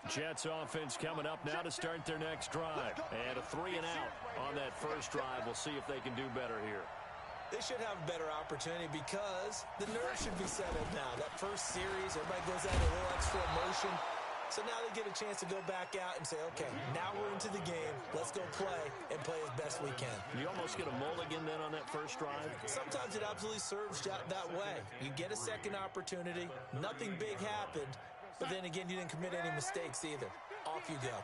Jets offense coming up now to start their next drive. And a 3-and-out on that first drive. We'll see if they can do better here. They should have a better opportunity because the nerves should be settled now. That first series, everybody goes out a little extra emotion. So now they get a chance to go back out and say, okay, now we're into the game. Let's go play and play as best we can. You almost get a mulligan then on that first drive? Sometimes it absolutely serves that way. You get a second opportunity. Nothing big happened. But then again, you didn't commit any mistakes either. Off you go.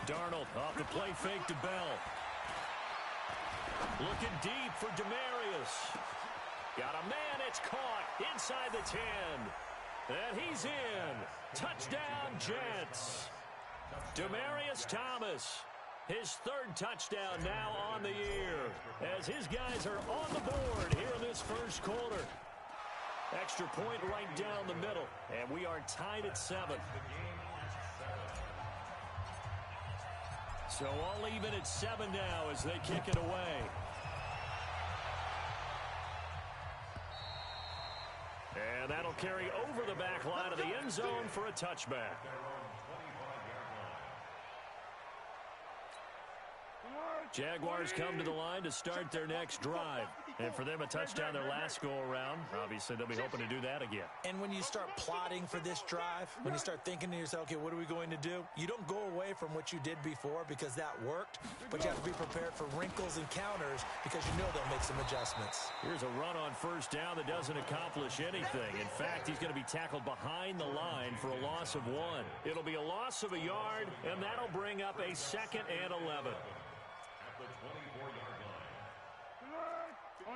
Darnold off the play fake to Bell. Looking deep for Demarius. Got a man, it's caught inside the 10. And he's in. Touchdown, Jets. Demarius Thomas, his third touchdown now on the year, as his guys are on the board here in this first quarter. Extra point right down the middle, and we are tied at 7. So all even at 7 now as they kick it away. And that'll carry over the back line of the end zone for a touchback. Jaguars come to the line to start their next drive. And for them, a touchdown their last go-around. Obviously, they'll be hoping to do that again. And when you start plotting for this drive, when you start thinking to yourself, okay, what are we going to do? You don't go away from what you did before because that worked, but you have to be prepared for wrinkles and counters because you know they'll make some adjustments. Here's a run on first down that doesn't accomplish anything. In fact, he's going to be tackled behind the line for a loss of 1. It'll be a loss of a yard, and that'll bring up a 2nd and 11.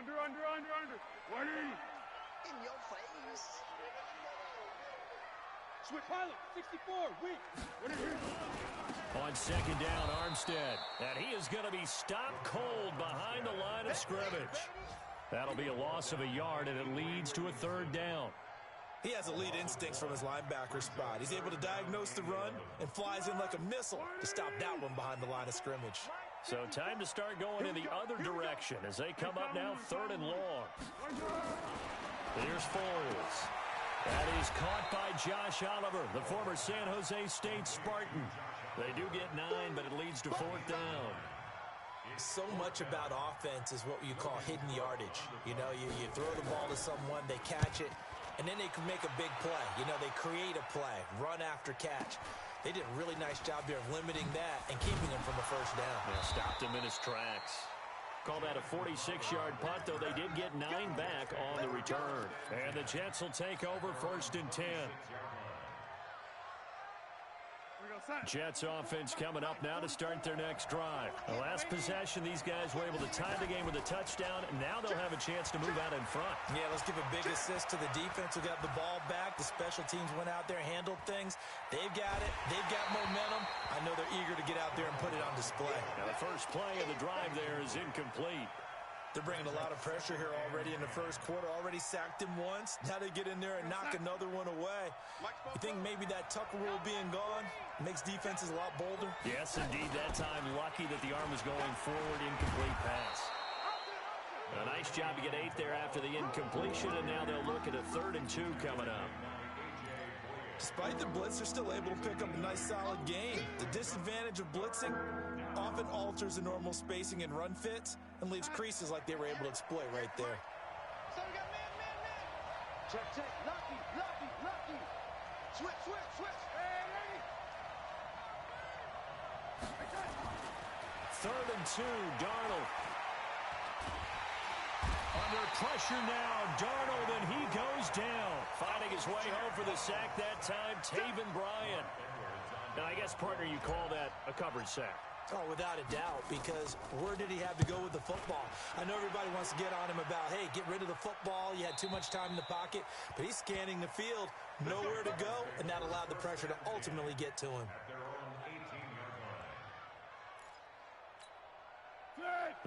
Under. 20. In your face. Switch pilot, 64, weak. What are you? On second down, Armstead. And he is going to be stopped cold behind the line of scrimmage. That'll be a loss of a yard, and it leads to a 3rd down. He has elite instincts from his linebacker spot. He's able to diagnose the run and flies in like a missile to stop that one behind the line of scrimmage. So time to start going in the other direction as they come up now 3rd and long. Here's Foles. That is caught by Josh Oliver, the former San Jose State Spartan. They do get 9, but it leads to 4th down. So much about offense is what you call hidden yardage. You know, you throw the ball to someone, they catch it, and then they can make a big play. You know, they create a play, run after catch. They did a really nice job there of limiting that and keeping him from a first down. Yeah, stopped him in his tracks. Call that a 46-yard punt, though they did get 9 back on the return. And the Jets will take over 1st and 10. Jets offense coming up now to start their next drive. The last possession, these guys were able to tie the game with a touchdown, and now they'll have a chance to move out in front. Yeah, let's give a big assist to the defense who got the ball back. The special teams went out there, handled things. They've got it. They've got momentum. I know they're eager to get out there and put it on display. Now the first play of the drive there is incomplete. They're bringing a lot of pressure here already in the first quarter. Already sacked him once. Now they get in there and knock another one away. You think maybe that Tucker rule being gone makes defenses a lot bolder? Yes, indeed. That time, lucky that the arm was going forward. Incomplete pass. A nice job to get 8 there after the incompletion, and now they'll look at a 3rd and 2 coming up. Despite the blitz, they're still able to pick up a nice, solid gain. The disadvantage of blitzing often alters the normal spacing and run fits and leaves creases like they were able to exploit right there. So we got man. Check. Lucky. Switch. Hey. 3rd and 2, Darnold. Under pressure now, Darnold, and he goes down. Finding his way home for the sack that time, Taven Bryan. And I guess, partner, you call that a covered sack. Oh, without a doubt, because where did he have to go with the football? I know everybody wants to get on him about, hey, get rid of the football. You had too much time in the pocket. But he's scanning the field, nowhere to go, and that allowed the pressure to ultimately get to him.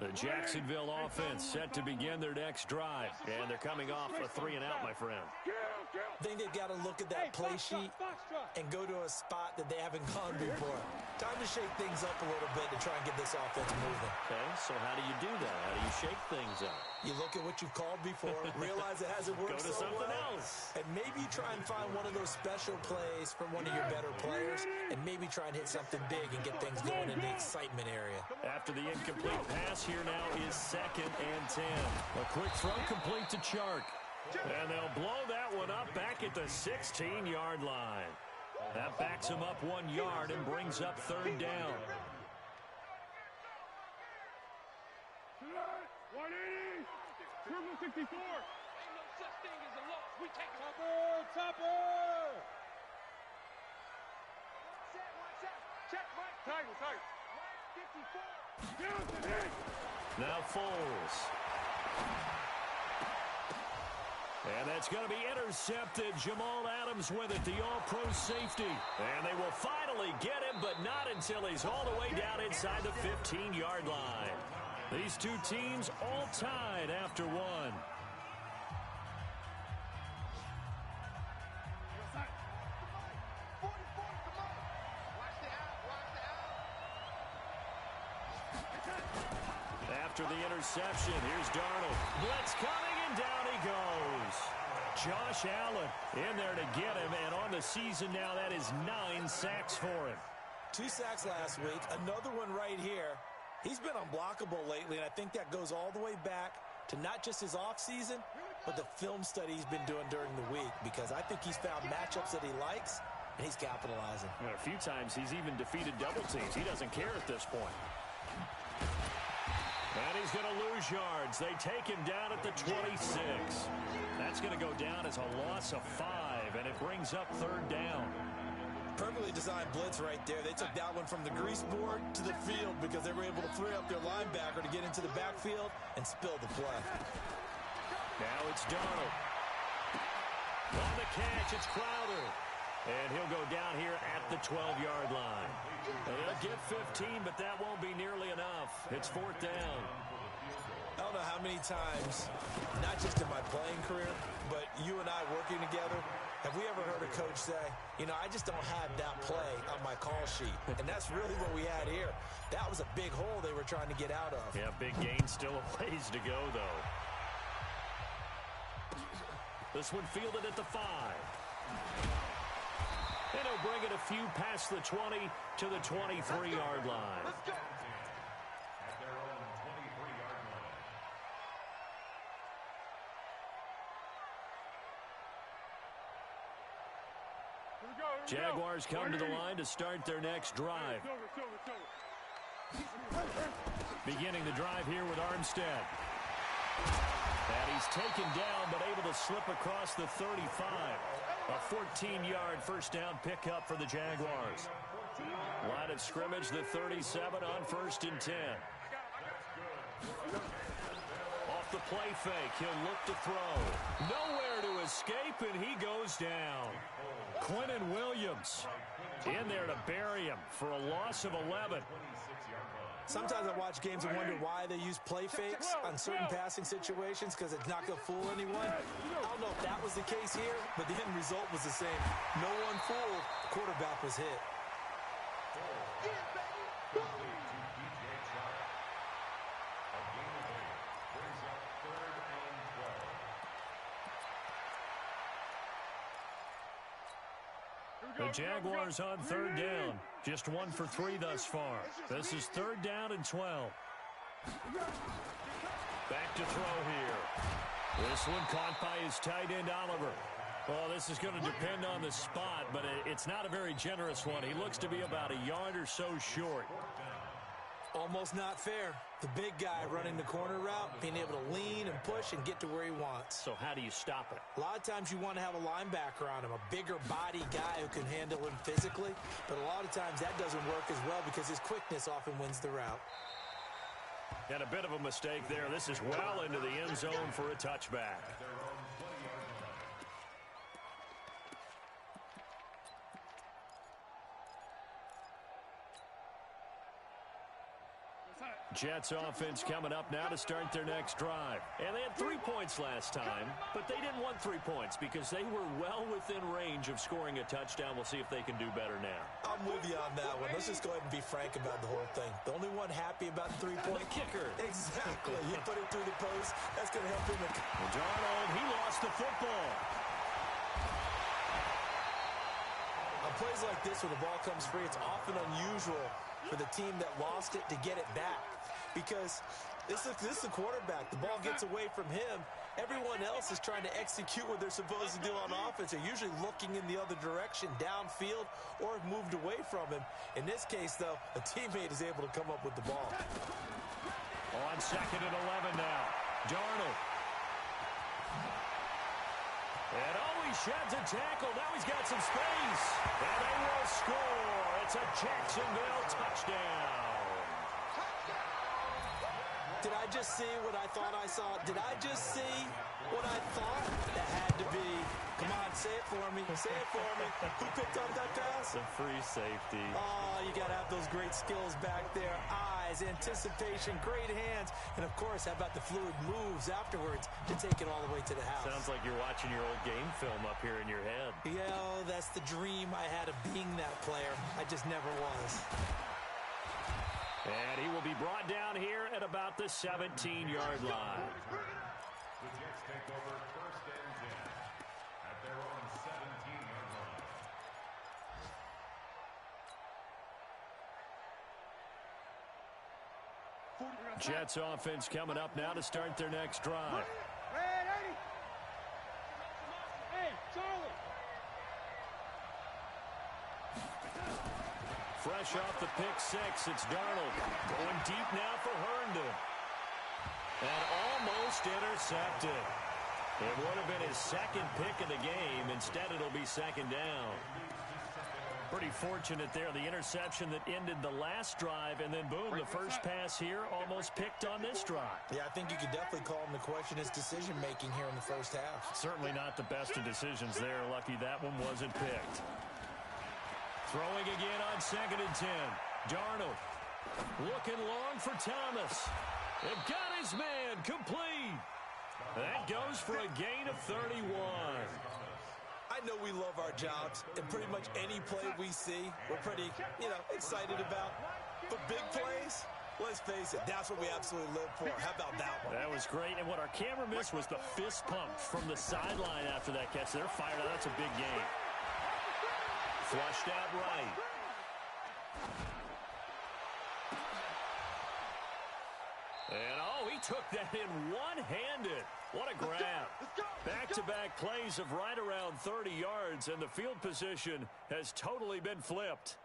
The Jacksonville offense set to begin their next drive. And they're coming off a 3-and-out, my friend. I think they've got to look at that play sheet and go to a spot that they haven't gone before. Time to shake things up a little bit to try and get this offense moving. Okay, so how do you do that? How do you shake things up? You look at what you've called before, realize it hasn't worked Go to so something well, else. and maybe try and find one of those special plays from one of your better players, and maybe try and hit something big and get things going in the excitement area. After the incomplete pass, here now is 2nd and 10. A quick throw complete to Chark. And they'll blow that one up back at the 16-yard line. That backs him up 1 yard and brings up 3rd down. 180! Triple 64! Ain't no such thing as a loss. We take it. Topper! Watch out. Check, right. Tiger! Right 54. Down to hit! Now Foles. And that's going to be intercepted. Jamal Adams with it, the all-pro safety. And they will finally get him, but not until he's all the way down inside the 15-yard line. These two teams all tied after one. 44, come on. Watch the out. After the interception, here's Darnold. Blitz coming, and down he goes. Josh Allen in there to get him, and on the season now, that is 9 sacks for him. 2 sacks last week, another one right here. He's been unblockable lately, and I think that goes all the way back to not just his offseason, but the film study he's been doing during the week, because I think he's found matchups that he likes, and he's capitalizing. And a few times he's even defeated double teams. He doesn't care at this point. And he's going to lose yards. They take him down at the 26. That's going to go down as a loss of 5, and it brings up 3rd down. Perfectly designed blitz right there. They took that one from the grease board to the field because they were able to free up their linebacker to get into the backfield and spill the play. Now it's Darnold. On the catch, it's Crowder. And he'll go down here at the 12-yard line. They'll get 15, but that won't be nearly enough. It's 4th down. I don't know how many times, not just in my playing career, but you and I working together, have we ever heard a coach say, you know, I just don't have that play on my call sheet. And that's really what we had here. That was a big hole they were trying to get out of. Yeah, big gain, still a ways to go, though. This one fielded at the 5. And he'll bring it a few past the 20 to the 23-yard line. Let's go. Jaguars come to the line to start their next drive. Beginning the drive here with Armstead. And he's taken down, but able to slip across the 35. A 14-yard first down pickup for the Jaguars. Line of scrimmage, the 37 on 1st and 10. Off the play fake, he'll look to throw. Nowhere to escape, and he goes down. Quentin Williams in there to bury him for a loss of 11. Sometimes I watch games and wonder why they use play fakes on certain passing situations because it's not going to fool anyone. I don't know if that was the case here, but the end result was the same. No one fooled. The quarterback was hit. The Jaguars on 3rd down. Just 1 for 3 thus far. This is 3rd down and 12. Back to throw here. This one caught by his tight end, Oliver. Well, this is going to depend on the spot, but it's not a very generous one. He looks to be about a yard or so short. Almost not fair. The big guy running the corner route, being able to lean and push and get to where he wants. So how do you stop it? A lot of times you want to have a linebacker on him, a bigger body guy who can handle him physically. But a lot of times that doesn't work as well because his quickness often wins the route. And a bit of a mistake there. This is well into the end zone for a touchback. Jets offense coming up now to start their next drive. And they had 3 points last time, but they didn't want 3 points because they were well within range of scoring a touchdown. We'll see if they can do better now. I'm with you on that one. Let's just go ahead and be frank about the whole thing. The only one happy about the 3-point The kicker. Exactly. You put it through the post. That's going to help him. Well, Darnold, he lost the football. On plays like this, when the ball comes free, it's often unusual for the team that lost it to get it back. Because this is the quarterback. The ball gets away from him. Everyone else is trying to execute what they're supposed to do on offense. They're usually looking in the other direction, downfield, or have moved away from him. In this case, though, a teammate is able to come up with the ball. On 2nd and 11 now. Darnold. And he sheds a tackle. Now he's got some space. And they will score. It's a Jacksonville touchdown. Did I just see what I thought I saw? Did I just see what I thought? That had to be. Come on, say it for me. Say it for me. Who picked up that pass? The free safety. Oh, you got to have those great skills back there. Eyes, anticipation, great hands. And, of course, how about the fluid moves afterwards to take it all the way to the house? Sounds like you're watching your old game film up here in your head. Yeah, that's the dream I had of being that player. I just never was. And he will be brought down here at about the 17-yard line. The Jets take over 1st and 10 at their own 17-yard line. Jets offense coming up now to start their next drive. Ready? Hey, Charlie. Fresh off the pick six, it's Darnold. Going deep now for Herndon. And almost intercepted. It would have been his second pick of the game. Instead, it'll be 2nd down. Pretty fortunate there. The interception that ended the last drive, and then boom, the first pass here almost picked on this drive. Yeah, I think you could definitely call him to question his decision-making here in the first half. Certainly not the best of decisions there. Lucky that one wasn't picked. Throwing again on 2nd and 10. Darnold looking long for Thomas. They've got his man complete. That goes for a gain of 31. I know we love our jobs, and pretty much any play we see, we're pretty, excited about. But big plays, let's face it, that's what we absolutely live for. How about that one? That was great, and what our camera missed was the fist pump from the sideline after that catch. They're fired out. That's a big game. Flushed out right. And, he took that in one-handed. What a grab. Back-to-back plays of right around 30 yards, and the field position has totally been flipped.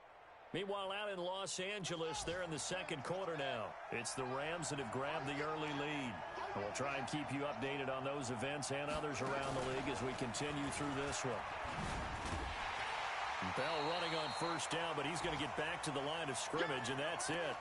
Meanwhile, out in Los Angeles, they're in the second quarter now. It's the Rams that have grabbed the early lead. And we'll try and keep you updated on those events and others around the league as we continue through this one. Bell running on 1st down, but he's going to get back to the line of scrimmage, and that's it.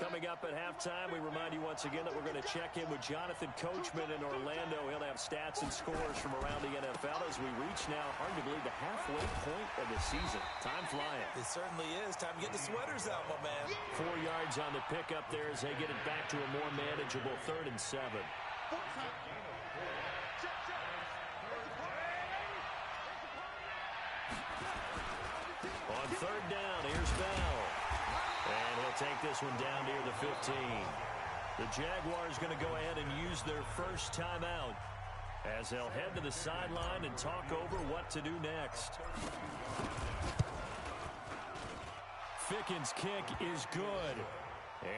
Coming up at halftime, we remind you once again that we're going to check in with Jonathan Coachman in Orlando. He'll have stats and scores from around the NFL as we reach now, hard to believe, the halfway point of the season. Time flying. It certainly is. Time to get the sweaters out, my man. 4 yards on the pickup there as they get it back to a more manageable 3rd and 7. On 3rd down, here's Bell. And he'll take this one down near the 15. The Jaguars going to go ahead and use their first timeout as they'll head to the sideline and talk over what to do next. Ficken's kick is good.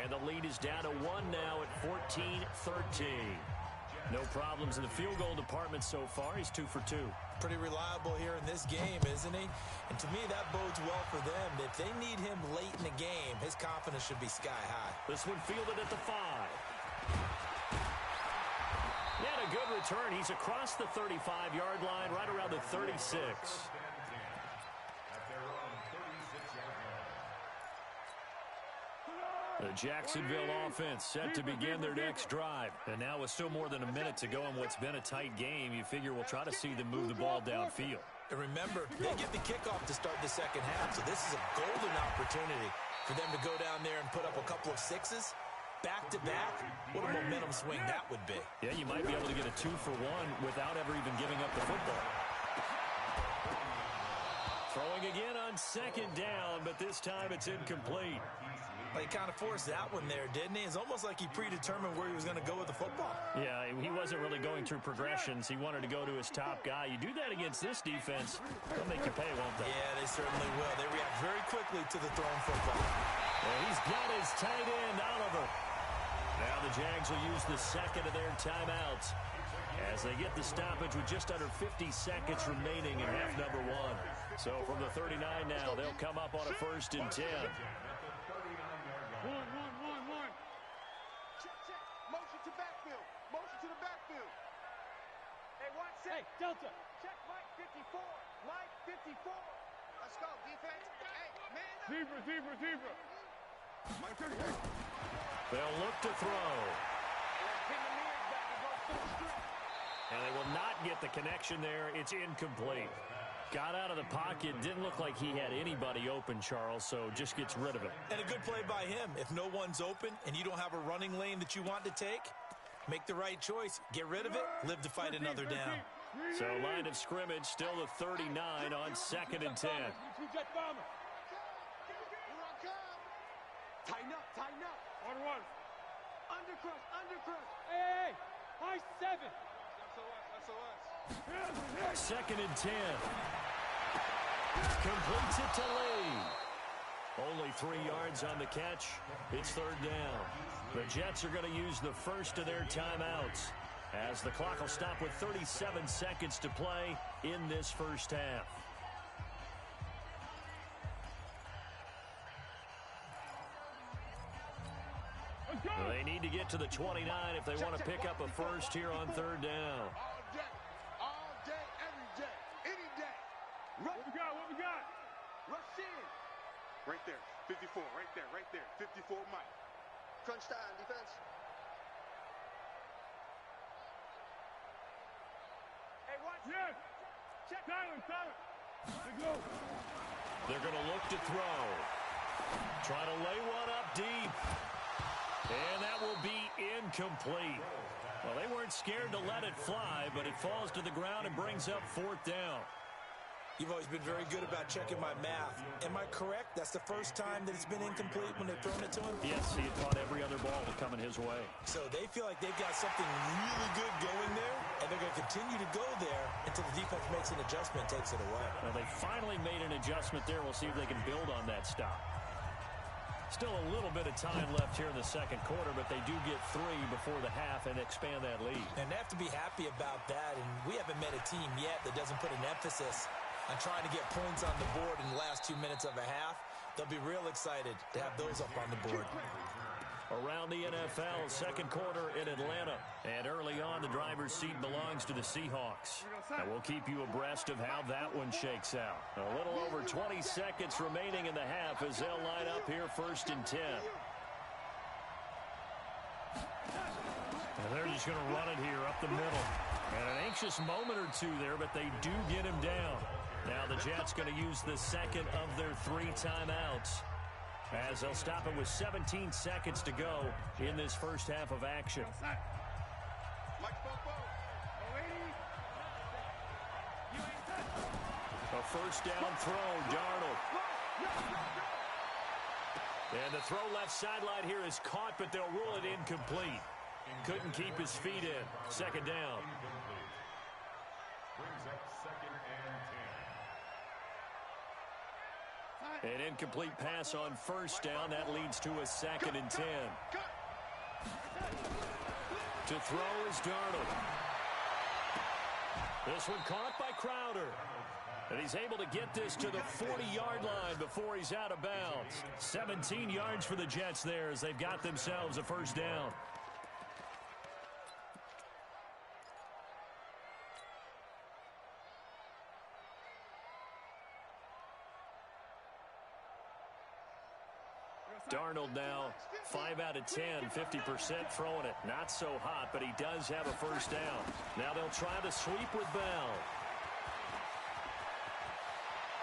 And the lead is down to 1 now at 14-13. No problems in the field goal department so far. He's 2 for 2. Pretty reliable here in this game, isn't he? And to me, that bodes well for them. If they need him late in the game, his confidence should be sky high. This one fielded at the 5. He had a good return. He's across the 35-yard line, right around the 36. The Jacksonville offense set to begin their next drive. And now with still more than a minute to go in what's been a tight game, you figure we'll try to see them move the ball downfield. And remember, they get the kickoff to start the second half, so this is a golden opportunity for them to go down there and put up a couple of sixes. Back-to-back, what a momentum swing that would be. Yeah, you might be able to get a 2-for-1 without ever even giving up the football. Throwing again on second down, but this time it's incomplete. He kind of forced that one there, didn't he? It's almost like he predetermined where he was going to go with the football. Yeah, he wasn't really going through progressions. He wanted to go to his top guy. You do that against this defense, they'll make you pay, won't they? Yeah, they certainly will. They react very quickly to the thrown football. Well, he's got his tight end, Oliver. Now the Jags will use the second of their timeouts as they get the stoppage with just under 50 seconds remaining in half number one. So from the 39 now, they'll come up on a 1st and 10. One. Check. Motion to backfield. Motion to the backfield. Hey, watch set. Hey, Delta. Check Mike 54. Mike 54. Let's go, defense. Hey, man up. Zebra. Mike 38. They'll look to throw. And they will not get the connection there. It's incomplete. Got out of the pocket. Didn't look like he had anybody open, Charles, so just gets rid of it. And a good play by him. If no one's open and you don't have a running lane that you want to take, make the right choice. Get rid of it. Live to fight another down. So line of scrimmage still the 39 on 2nd and 10. Tighten up. On. Undercrush. Hey, high 7. SOS. 2nd and 10. Completes it to Lee. Only 3 yards on the catch. It's 3rd down. The Jets are going to use the first of their timeouts as the clock will stop with 37 seconds to play in this first half. They need to get to the 29 if they want to pick up a first here on 3rd down. All day, every day, any day. What we got? Rush in. Right there, 54, right there, 54 Mike. Crunch time, defense. Hey, watch. Yes. Check. Silent. Let's go. They're going to look to throw. Try to lay one up deep. And that will be incomplete. Well, they weren't scared to let it fly, but it falls to the ground and brings up 4th down. You've always been very good about checking my math. Am I correct? That's the first time that it's been incomplete when they've thrown it to him? Yes, he had caught every other ball that coming his way. So they feel like they've got something really good going there, and they're going to continue to go there until the defense makes an adjustment and takes it away. Well, they finally made an adjustment there. We'll see if they can build on that stop. Still a little bit of time left here in the second quarter, but they do get 3 before the half and expand that lead. And they have to be happy about that, and we haven't met a team yet that doesn't put an emphasis on trying to get points on the board in the last 2 minutes of a half. They'll be real excited to have those up on the board. Around the NFL, second quarter in Atlanta. And early on, the driver's seat belongs to the Seahawks. And we'll keep you abreast of how that one shakes out. A little over 20 seconds remaining in the half as they'll line up here 1st and 10. And they're just going to run it here up the middle. And an anxious moment or two there, but they do get him down. Now the Jets going to use the second of their 3 timeouts, as they'll stop it with 17 seconds to go in this first half of action. Mike Bobo. A first down throw, Darnold. And the throw left sideline here is caught, but they'll rule it incomplete. Couldn't keep his feet in. Second down. Brings up 2nd and 10. An incomplete pass on first down. That leads to a 2nd and 10. To throw is Darnold. This one caught by Crowder. And he's able to get this to the 40-yard line before he's out of bounds. 17 yards for the Jets there as they've got themselves a first down. Darnold now 5 out of 10, 50% throwing it. Not so hot, but he does have a first down. Now they'll try the sweep with Bell.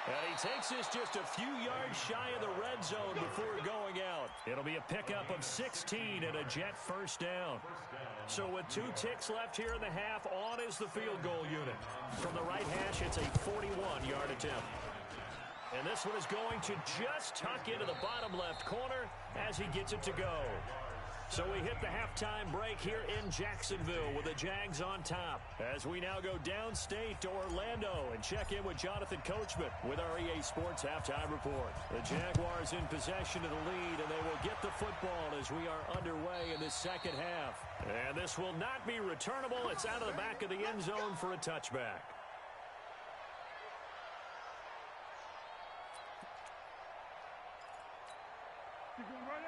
And he takes this just a few yards shy of the red zone before going out. It'll be a pickup of 16 and a Jet first down. So with 2 ticks left here in the half, on is the field goal unit. From the right hash, it's a 41-yard attempt. And this one is going to just tuck into the bottom left corner as he gets it to go. So we hit the halftime break here in Jacksonville with the Jags on top. As we now go downstate to Orlando and check in with Jonathan Coachman with our EA Sports Halftime Report. The Jaguars in possession of the lead, and they will get the football as we are underway in this second half. And this will not be returnable. It's out of the back of the end zone for a touchback.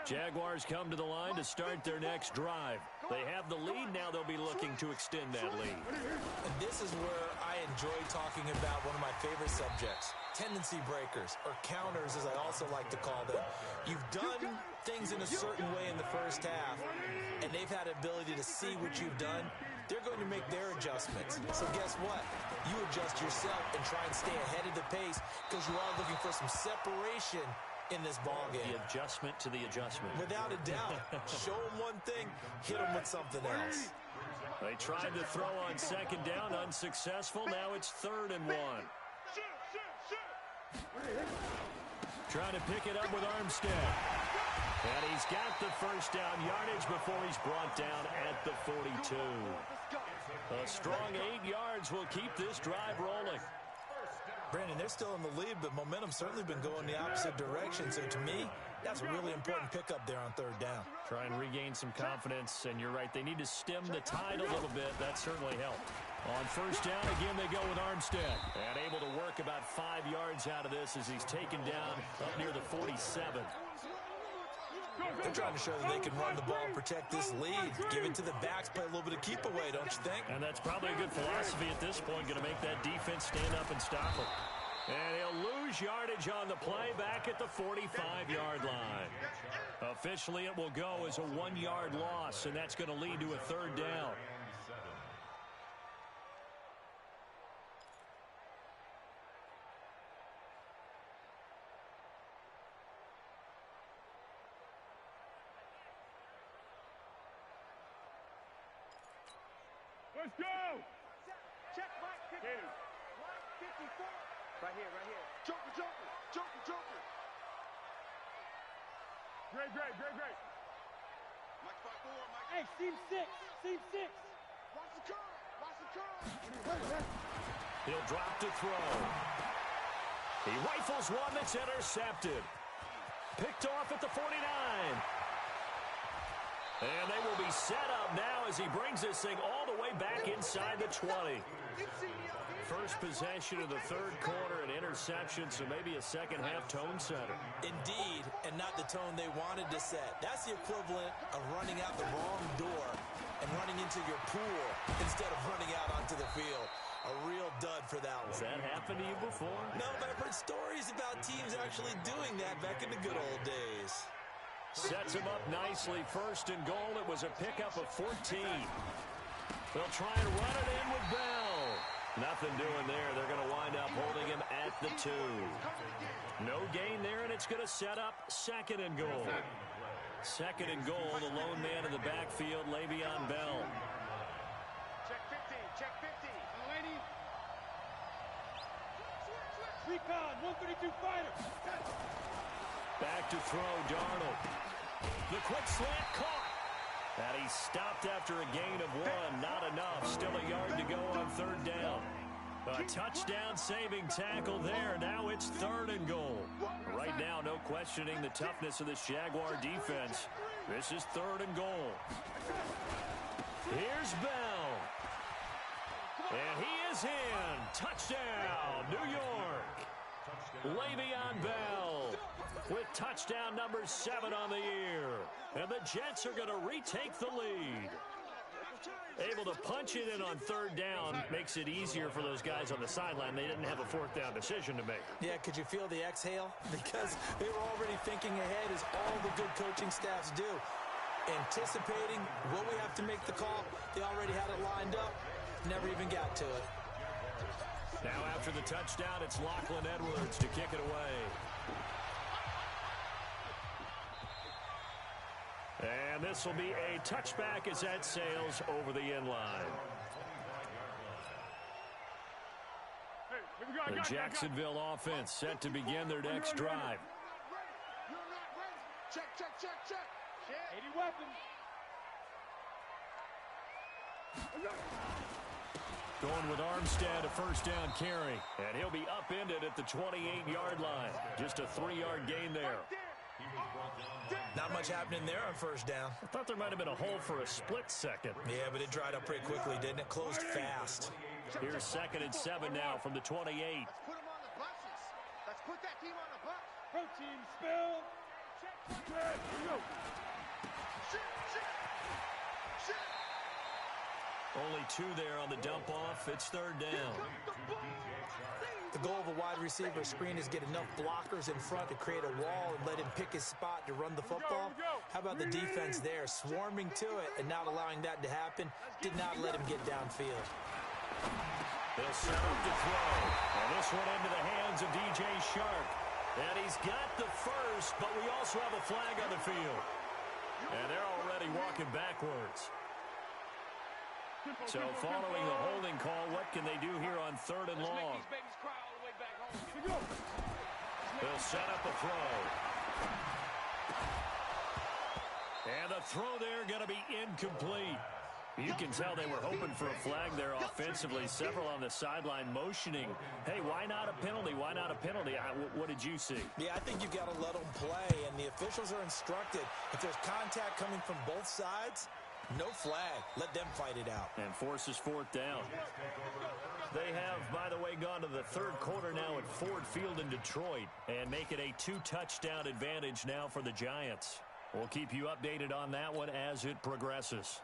Jaguars come to the line to start their next drive. They have the lead. Now they'll be looking to extend that lead. And this is where I enjoy talking about one of my favorite subjects, tendency breakers, or counters as I also like to call them. You've done things in a certain way in the first half, and they've had the ability to see what you've done. They're going to make their adjustments. So guess what? You adjust yourself and try and stay ahead of the pace because you are looking for some separation in this ball game. The adjustment to the adjustment. Without a doubt. Show them one thing, hit them with something else. They tried to throw on second down, unsuccessful. Now it's 3rd and 1. Trying to pick it up with Armstead. And he's got the first down yardage before he's brought down at the 42. A strong 8 yards will keep this drive rolling. Brandon, they're still in the lead, but momentum's certainly been going the opposite direction. So to me, that's a really important pickup there on 3rd down. Try and regain some confidence, and you're right. They need to stem the tide a little bit. That certainly helped. On 1st down, again, they go with Armstead. And able to work about 5 yards out of this as he's taken down up near the 47. They're trying to show that they can run the ball and protect this lead. Give it to the backs, play a little bit of keep away, don't you think? And that's probably a good philosophy at this point, going to make that defense stand up and stop him. And he'll lose yardage on the play back at the 45-yard line. Officially, it will go as a 1-yard loss, and that's going to lead to a 3rd down. Let's go! Check Mike 50. Mike 54. Right here, right here. Joker, Joker, Joker, Joker. Great. Mike 54, Mike. Hey, seam 6. Watch the curve. He'll drop to throw. He rifles one that's intercepted. Picked off at the 49. And they will be set up now as he brings this thing all the way back inside the 20. First possession of the 3rd quarter, an interception, so maybe a second-half tone setter. Indeed, and not the tone they wanted to set. That's the equivalent of running out the wrong door and running into your pool instead of running out onto the field. A real dud for that one. Has that happened to you before? No, but I've heard stories about teams actually doing that back in the good old days. Sets him up nicely. 1st and goal. It was a pickup of 14. They'll try and run it in with Bell. Nothing doing there. They're going to wind up holding him at the 2. No gain there, and it's going to set up 2nd and goal. 2nd and goal. The lone man in the backfield, Le'Veon Bell. Check 50, check 50. Lady. Recon, 132 fighter. Back to throw, Darnold. The quick slant caught. And he stopped after a gain of 1. Not enough. Still a yard to go on 3rd down. A touchdown saving tackle there. Now it's 3rd and goal. Right now, no questioning the toughness of this Jaguar defense. This is 3rd and goal. Here's Bell. And he is in. Touchdown, New York. Le'Veon Bell with touchdown number 7 on the year. And the Jets are going to retake the lead. Able to punch it in on third down makes it easier for those guys on the sideline. They didn't have a fourth down decision to make. Yeah, could you feel the exhale? Because they were already thinking ahead, as all the good coaching staffs do. Anticipating, will we have to make the call? They already had it lined up. Never even got to it. Now after the touchdown, it's Lachlan Edwards to kick it away. And this will be a touchback as that sails over the end line. The Jacksonville offense set to begin their next drive. Check, check, check, check. 80 weapons. Going with Armstead, a first down carry. And he'll be upended at the 28-yard line. Just a 3-yard gain there. Not much happening there on first down. I thought there might have been a hole for a split second. Yeah, but it dried up pretty quickly, didn't it? Closed fast. Here's 2nd and 7 now from the 28. Let's put them on the buses. Let's put that team on the bus. Protein spill. Check, check. Here we go. Only 2 there on the dump off. It's 3rd down. The goal of a wide receiver screen is get enough blockers in front to create a wall and let him pick his spot to run the football. How about the defense there, swarming to it and not allowing that to happen? Did not let him get downfield. They'll set up to throw. And this one into the hands of DJ Shark. And he's got the first, but we also have a flag on the field. And they're already walking backwards. So following the holding call, what can they do here on 3rd and long? They'll set up a throw. And the throw there going to be incomplete. You can tell they were hoping for a flag there offensively. Several on the sideline motioning. Hey, why not a penalty? Why not a penalty? What did you see? Yeah, I think you've got to let them play, and the officials are instructed. If there's contact coming from both sides, no flag. Let them fight it out. And forces 4th down. They have, by the way, gone to the 3rd quarter now at Ford Field in Detroit and make it a 2-touchdown advantage now for the Giants. We'll keep you updated on that one as it progresses.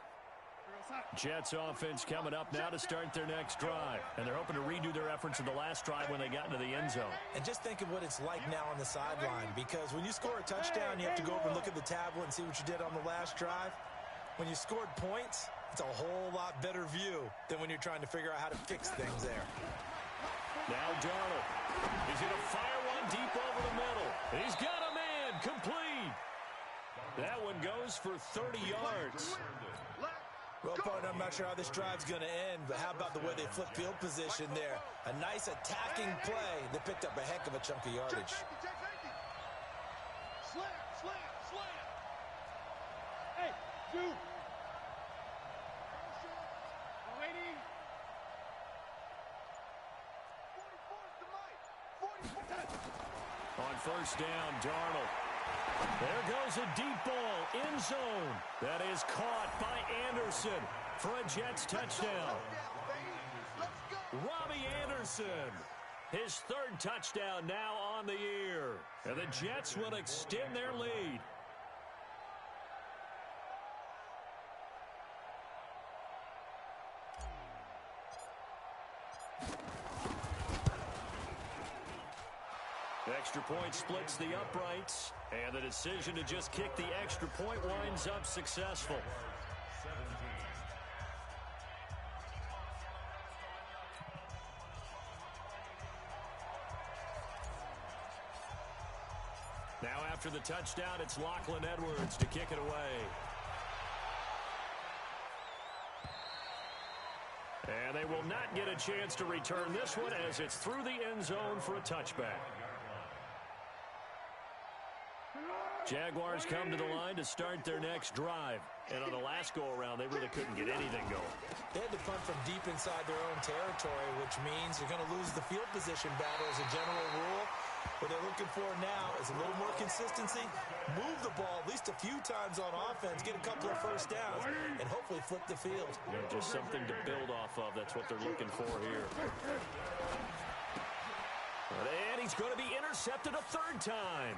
Jets offense coming up now to start their next drive. And they're hoping to redo their efforts in the last drive when they got into the end zone. And just think of what it's like now on the sideline, because when you score a touchdown, you have to go over and look at the tablet and see what you did on the last drive. When you scored points, it's a whole lot better view than when you're trying to figure out how to fix things there. Now Darnold. He's going to fire one deep over the middle. He's got a man. Complete. That one goes for 30 yards. Well, partner, I'm not sure how this drive's going to end, but how about the way they flip field position there? A nice attacking play. They picked up a heck of a chunk of yardage. Slam, slam, slam. Hey, dude. Waiting. 44's the mic. 44. On first down, Darnold. There goes a deep ball, end zone. That is caught by Anderson for a Jets touchdown. Robbie Anderson, his 3rd touchdown now on the year. And the Jets will extend their lead. Extra point splits the uprights, and the decision to just kick the extra point winds up successful. Now after the touchdown, it's Lachlan Edwards to kick it away. And they will not get a chance to return this one as it's through the end zone for a touchback. Jaguars come to the line to start their next drive. And on the last go-around, they really couldn't get anything going. They had to punt from deep inside their own territory, which means you're going to lose the field position battle as a general rule. What they're looking for now is a little more consistency, move the ball at least a few times on offense, get a couple of first downs, and hopefully flip the field. Yeah, just something to build off of. That's what they're looking for here. And he's going to be intercepted a 3rd time.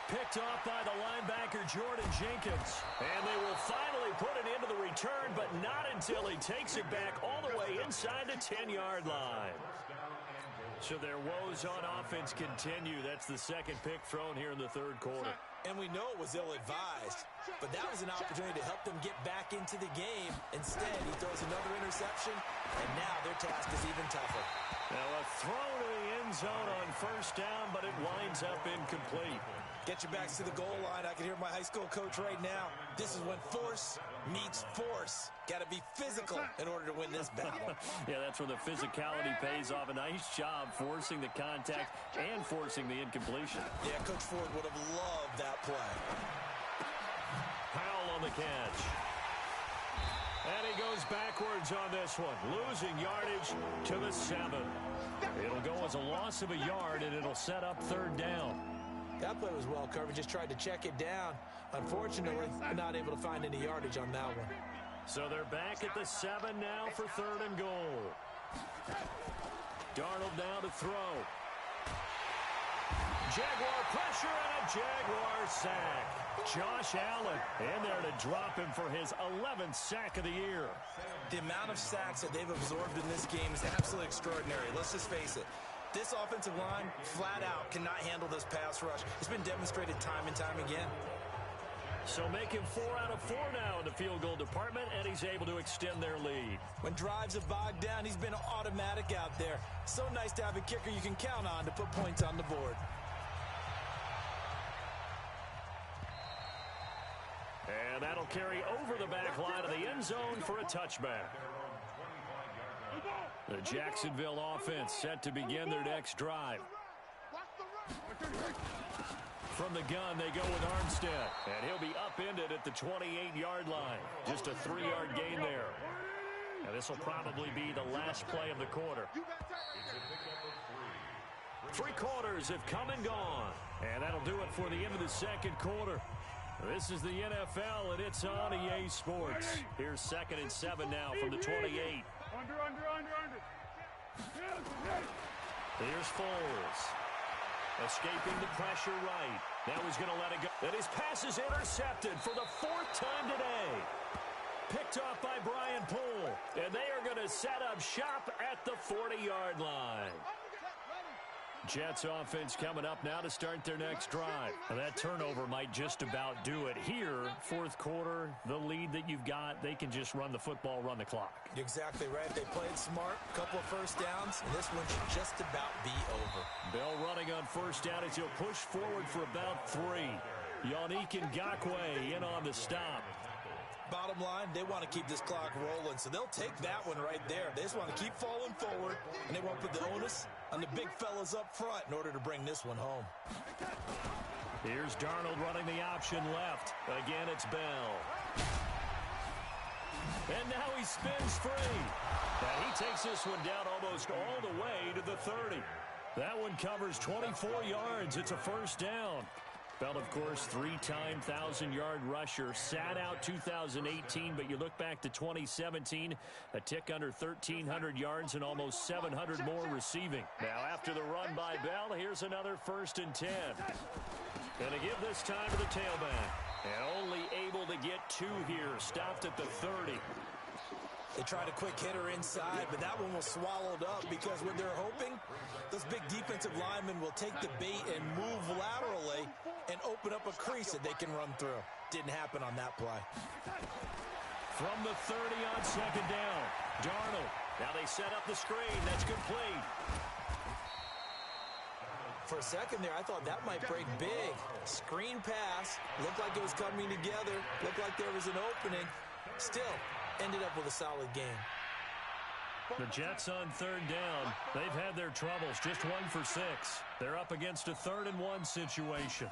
Picked off by the linebacker, Jordan Jenkins. And they will finally put an end to the return, but not until he takes it back all the way inside the 10-yard line. So their woes on offense continue. That's the second pick thrown here in the third quarter. And we know it was ill-advised, but that was an opportunity to help them get back into the game. Instead, he throws another interception, and now their task is even tougher. Now a throw to the end zone on first down, but it winds up incomplete. Get your backs to the goal line. I can hear my high school coach right now. This is when force meets force. Got to be physical in order to win this battle. Yeah, that's where the physicality pays off. A nice job forcing the contact and forcing the incompletion. Yeah, Coach Ford would have loved that play. Powell on the catch. And he goes backwards on this one, losing yardage to the 7. It'll go as a loss of a yard, and it'll set up third down. That play was well covered. Just tried to check it down. Unfortunately, not able to find any yardage on that one. So they're back at the 7 now for third and goal. Darnold now to throw. Jaguar pressure and a Jaguar sack. Josh Allen in there to drop him for his 11th sack of the year. The amount of sacks that they've absorbed in this game is absolutely extraordinary. Let's just face it. This offensive line, flat out, cannot handle this pass rush. It's been demonstrated time and time again. So making 4 out of 4 now in the field goal department, and he's able to extend their lead. When drives have bogged down, he's been automatic out there. So nice to have a kicker you can count on to put points on the board. And that'll carry over the back line of the end zone for a touchback. The Jacksonville offense set to begin their next drive. From the gun, they go with Armstead. And he'll be upended at the 28-yard line. Just a 3-yard gain there. And this will probably be the last play of the quarter. 3 quarters have come and gone. And that'll do it for the end of the second quarter. This is the NFL, and it's on EA Sports. Here's 2nd and 7 now from the 28. Under. Here's Foles. Escaping the pressure right. Now he's going to let it go. And his pass is intercepted for the 4th time today. Picked off by Brian Poole. And they are going to set up shop at the 40-yard line. Jets offense coming up now to start their next drive. Now that turnover might just about do it. Here, 4th quarter, the lead that you've got, they can just run the football, run the clock. You're exactly right. They played smart, couple of first downs, and this one should just about be over. Bell running on first down as he'll push forward for about 3. Yannick Ngakoue in on the stop. Bottom line, they want to keep this clock rolling, so they'll take that one right there. They just want to keep falling forward, and they won't put the onus on the big fellas up front in order to bring this one home. Here's Darnold running the option left. Again, it's Bell. And now he spins free. And he takes this one down almost all the way to the 30. That one covers 24 yards. It's a first down. Bell, of course, 3-time 1,000-yard rusher. Sat out 2018, but you look back to 2017, a tick under 1,300 yards and almost 700 more receiving. Now, after the run by Bell, here's another 1st and 10. Going to give this time to the tailback. And only able to get 2 here. Stopped at the 30. They tried a quick hitter inside, but that one was swallowed up because what they're hoping, those big defensive linemen will take the bait and move laterally and open up a crease that they can run through. Didn't happen on that play. From the 30 on 2nd down, Darnold. Now they set up the screen. That's complete. For a second there, I thought that might break big. Screen pass. Looked like it was coming together. Looked like there was an opening. Still, ended up with a solid game. The Jets on 3rd down. They've had their troubles. Just 1 for 6. They're up against a 3rd and 1 situation.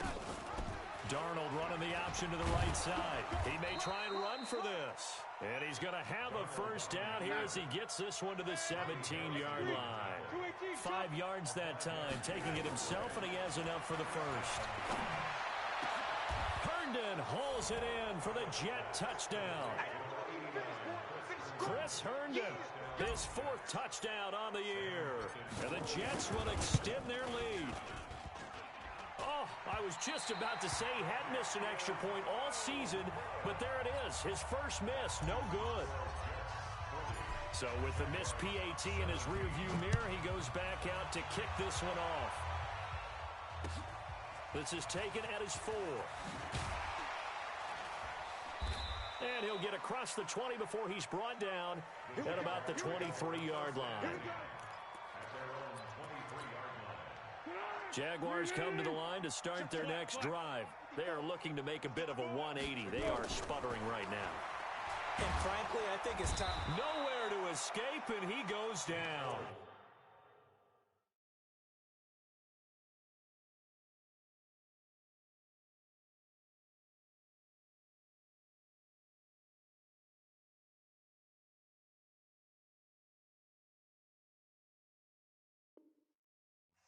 Darnold running the option to the right side. He may try and run for this. And he's going to have a first down here as he gets this one to the 17-yard line. 5 yards that time, taking it himself, and he has enough for the first. Herndon hauls it in for the Jet touchdown. Chris Herndon, his 4th touchdown on the year. And the Jets will extend their lead. Oh, I was just about to say he hadn't missed an extra point all season, but there it is. His first miss, no good. So with the missed PAT in his rearview mirror, he goes back out to kick this one off. This is taken at his 4. And he'll get across the 20 before he's brought down at about the 23-yard line. Jaguars come to the line to start their next drive. They are looking to make a bit of a 180. They are sputtering right now. And frankly, I think it's time. Nowhere to escape, and he goes down.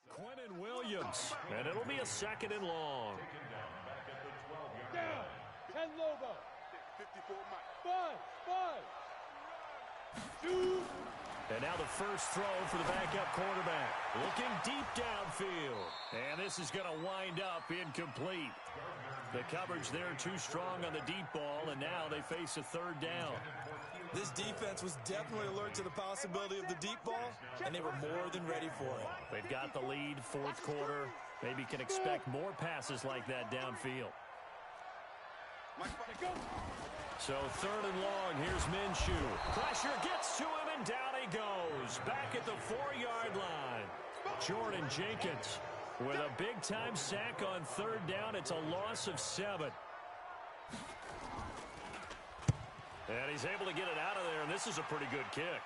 Quentin Williams, and it'll be a 2nd and long. Down. 10 Lobo. 54 Mike. 5. 2. And now the first throw for the backup quarterback. Looking deep downfield. And this is going to wind up incomplete. The coverage there too strong on the deep ball, and now they face a 3rd down. This defense was definitely alert to the possibility of the deep ball, and they were more than ready for it. They've got the lead, 4th quarter. Maybe can expect more passes like that downfield. So 3rd and long, here's Minshew. Pressure gets to him, and down he goes. Back at the 4-yard line. Jordan Jenkins with a big-time sack on 3rd down. It's a loss of 7. And he's able to get it out of there, and this is a pretty good kick.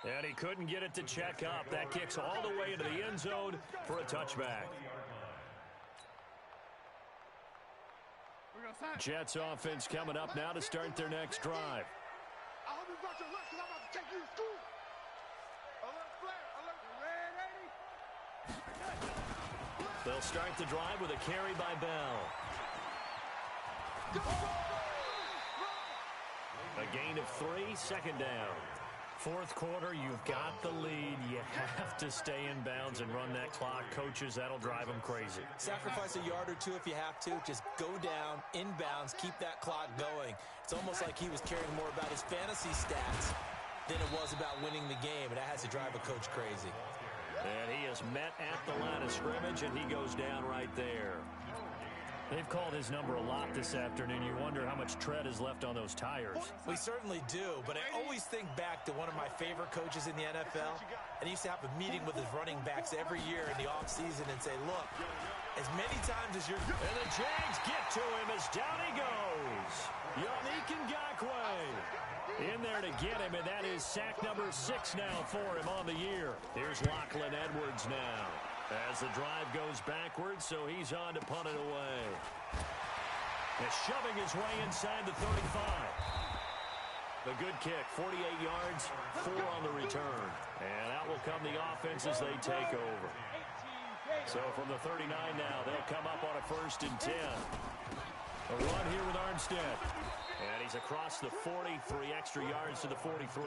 And he couldn't get it to check up. That kicks all the way into the end zone for a touchback. Jets offense coming up now to start their next drive. I hope you brought your lunch, 'cause I'm about to take you to school. Alert flare, alert. They'll start the drive with a carry by Bell. A gain of 3, 2nd down. 4th quarter, you've got the lead. You have to stay in bounds and run that clock. Coaches, that'll drive them crazy. Sacrifice a yard or 2 if you have to. Just go down, inbounds, keep that clock going. It's almost like he was caring more about his fantasy stats than it was about winning the game, and that has to drive a coach crazy. And he is met at the line of scrimmage, and he goes down right there. They've called his number a lot this afternoon. You wonder how much tread is left on those tires. We certainly do, but I always think back to one of my favorite coaches in the NFL, and he used to have a meeting with his running backs every year in the offseason and say, look, as many times as you're... And the Jags get to him as down he goes. Yannick Ngakoue in there to get him, and that is sack number 6 now for him on the year. Here's Lachlan Edwards now as the drive goes backwards, so he's on to punt it away. And shoving his way inside the 35. The good kick, 48 yards, 4 on the return. And out will come the offense as they take over. So from the 39 now, they'll come up on a 1st and 10. A run here with Armstead. And he's across the 40, 3 extra yards to the 43.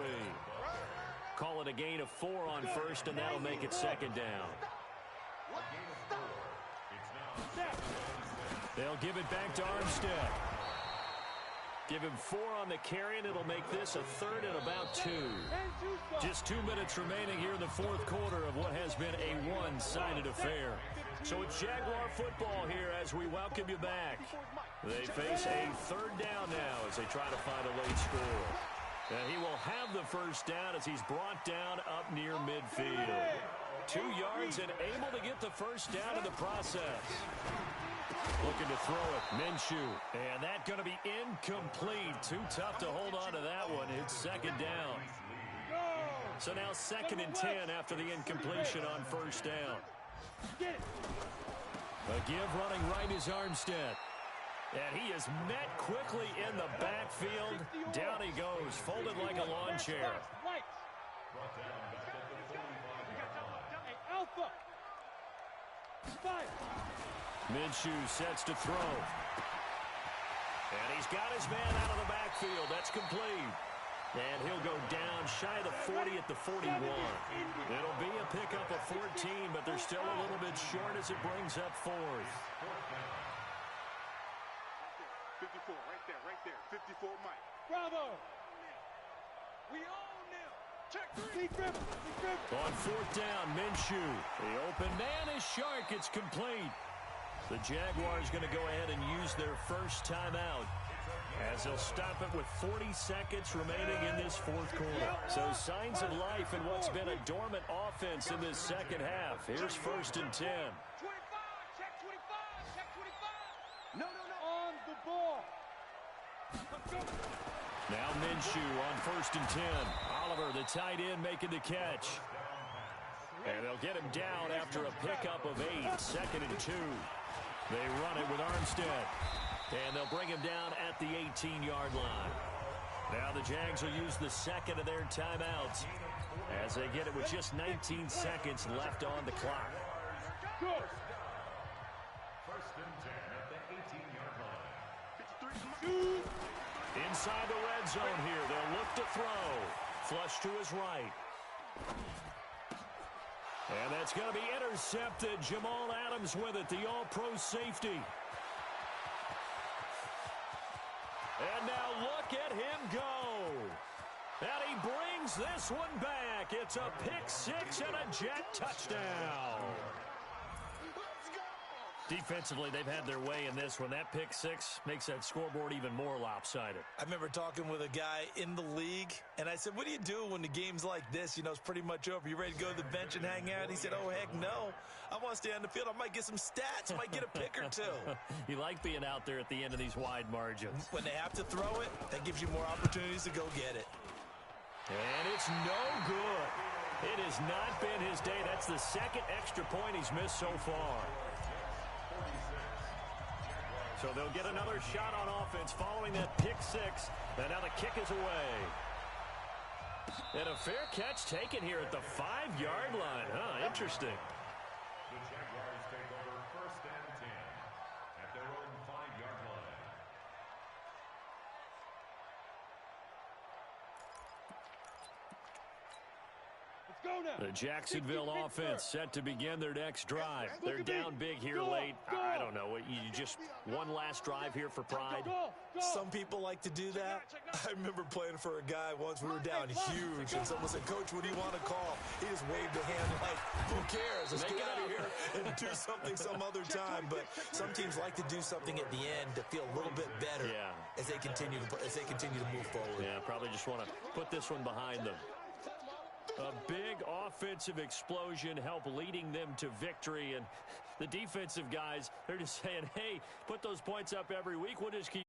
Call it a gain of 4 on 1st, and that'll make it 2nd down. They'll give it back to Armstead. Give him 4 on the carry, and it'll make this a 3rd and about 2. Just 2 minutes remaining here in the 4th quarter of what has been a one-sided affair. So it's Jaguar football here as we welcome you back. They face a 3rd down now as they try to find a late score. And he will have the 1st down as he's brought down up near midfield. 2 yards and able to get the 1st down in the process. Looking to throw it, Minshew. And that's going to be incomplete. Too tough to hold on to that one. It's 2nd down. So now 2nd and 10 after the incompletion on 1st down. A give running right is Armstead. And he is met quickly in the backfield. Down he goes, folded like a lawn chair. Alpha. 5. Minshew sets to throw. And he's got his man out of the backfield. That's complete. And he'll go down shy of the 40 at the 41. It'll be a pickup of 14, but they're still a little bit short as it brings up fourth. 54, right there. 54, Mike. Bravo! We own them! Check three! On fourth down, Minshew. The open man is Shark. It's complete. The Jaguars going to go ahead and use their first timeout, as they'll stop it with 40 seconds remaining in this fourth quarter. So signs of life in what's been a dormant offense in this second half. Here's first and 10. 25! Check 25! Check 25! No. On the ball! Let's go! Now Minshew on first and 10. Oliver, the tight end, making the catch. And they'll get him down after a pickup of 8. Second and 2. They run it with Armstead. And they'll bring him down at the 18-yard line. Now the Jags will use the second of their timeouts as they get it with just 19 seconds left on the clock. Go! First and 10 at the 18-yard line. Inside the red zone here. They'll look to throw. Flush to his right. And that's going to be intercepted. Jamal Adams with it, the all-pro safety. And now look at him go. And he brings this one back. It's a pick six and a Jet touchdown. Defensively, they've had their way in this one. That pick six makes that scoreboard even more lopsided. I remember talking with a guy in the league, and I said, what do you do when the game's like this? You know, it's pretty much over. You ready to go to the bench and hang out? He said, oh, heck no. I want to stay on the field. I might get some stats. I might get a pick or two. You like being out there at the end of these wide margins. When they have to throw it, that gives you more opportunities to go get it. And it's no good. It has not been his day. That's the second extra point he's missed so far. So they'll get another shot on offense following that pick six. And now the kick is away. And a fair catch taken here at the 5-yard line. Interesting. The Jaguars take over first and 10 at their own 5-yard line. Let's go now! The Jacksonville offense set to begin their next drive. They're down big here late. I don't know. You just one last drive here for pride? Some people like to do that. I remember playing for a guy once. We were down huge, and someone said, Coach, what do you want to call? He just waved a hand like, who cares? Let's get out of here and do something some other time. But some teams like to do something at the end to feel a little bit better as they continue to move forward. Yeah, probably just want to put this one behind them. A big offensive explosion helped leading them to victory. And the defensive guys, they're just saying, hey, put those points up every week. We'll just keep